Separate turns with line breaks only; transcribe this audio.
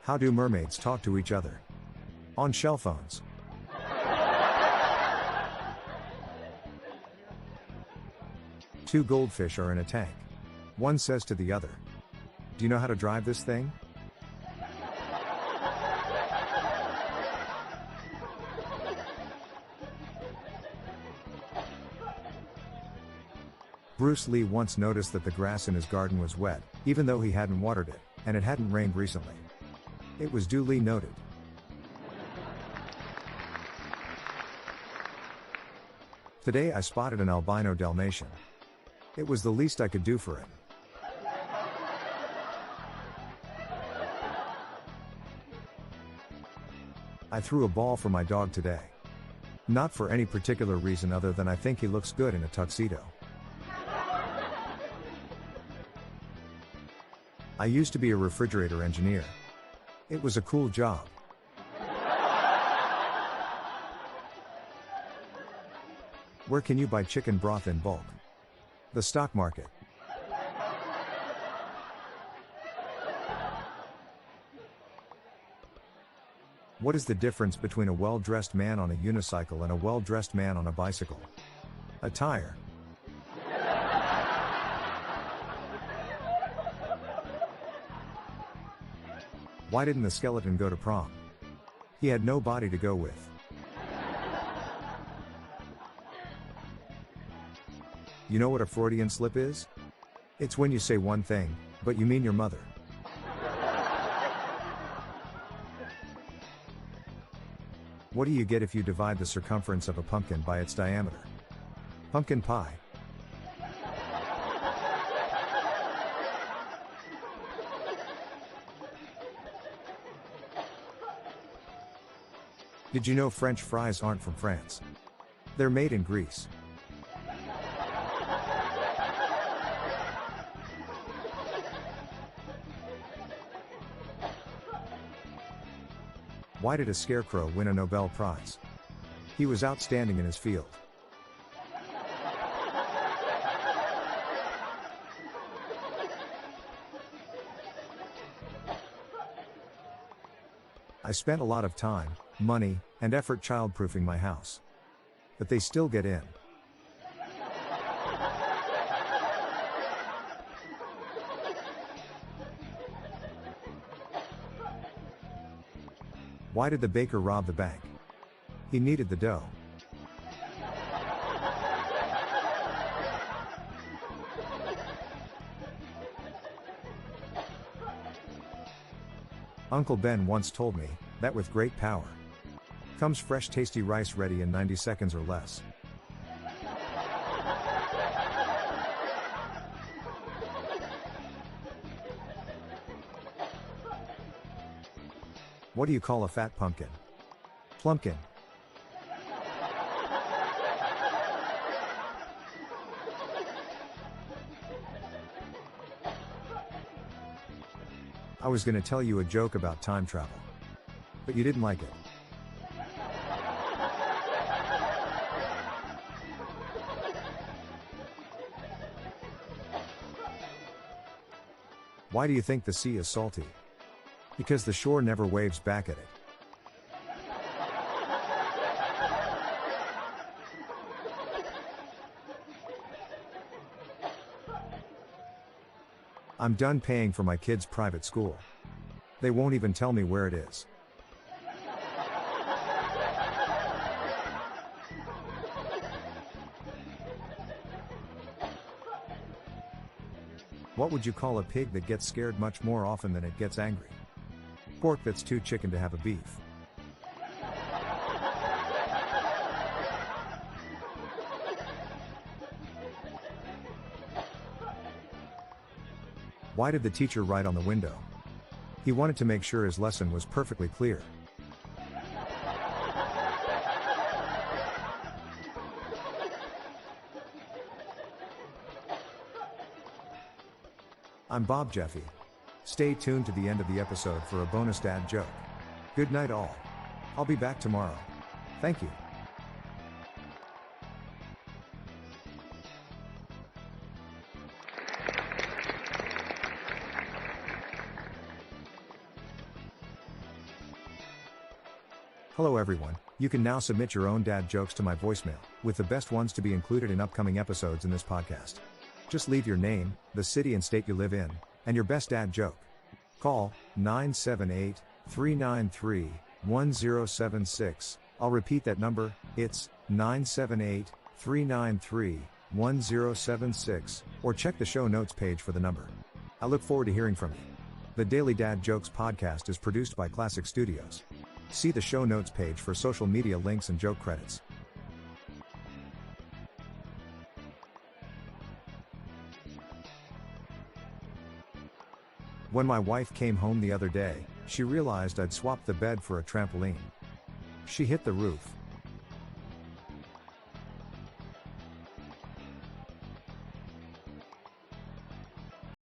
How do mermaids talk to each other? On shell phones. Two goldfish are in a tank. One says to the other, "Do you know how to drive this thing?" Bruce Lee once noticed that the grass in his garden was wet, even though he hadn't watered it, and it hadn't rained recently. It was duly noted. Today I spotted an albino Dalmatian. It was the least I could do for him. I threw a ball for my dog today. Not for any particular reason other than I think he looks good in a tuxedo. I used to be a refrigerator engineer. It was a cool job. Where can you buy chicken broth in bulk? The stock market. What is the difference between a well-dressed man on a unicycle and a well-dressed man on a bicycle? A tire. Why didn't the skeleton go to prom? He had no body to go with. You know what a Freudian slip is? It's when you say one thing, but you mean your mother. What do you get if you divide the circumference of a pumpkin by its diameter? Pumpkin pie. Did you know French fries aren't from France? They're made in Greece. Why did a scarecrow win a Nobel Prize? He was outstanding in his field. I spent a lot of time, money, and effort childproofing my house. But they still get in. Why did the baker rob the bank? He needed the dough. Uncle Ben once told me that with great power comes fresh tasty rice ready in 90 seconds or less. What do you call a fat pumpkin? Plumpkin. I was gonna tell you a joke about time travel, but you didn't like it. Why do you think the sea is salty? Because the shore never waves back at it. I'm done paying for my kids' private school. They won't even tell me where it is. What would you call a pig that gets scared much more often than it gets angry? Pork that's too chicken to have a beef. Why did the teacher write on the window? He wanted to make sure his lesson was perfectly clear. I'm Bob Jeffy. Stay tuned to the end of the episode for a bonus dad joke. Good night all. I'll be back tomorrow. Thank you. Hello everyone, you can now submit your own dad jokes to my voicemail, with the best ones to be included in upcoming episodes in this podcast. Just leave your name, the city and state you live in, and your best dad joke. Call 978-393-1076. I'll repeat that number, it's 978-393-1076, or check the show notes page for the number. I look forward to hearing from you. The Daily Dad Jokes podcast is produced by Classic Studios. See the show notes page for social media links and joke credits. When my wife came home the other day, she realized I'd swapped the bed for a trampoline. She hit the roof.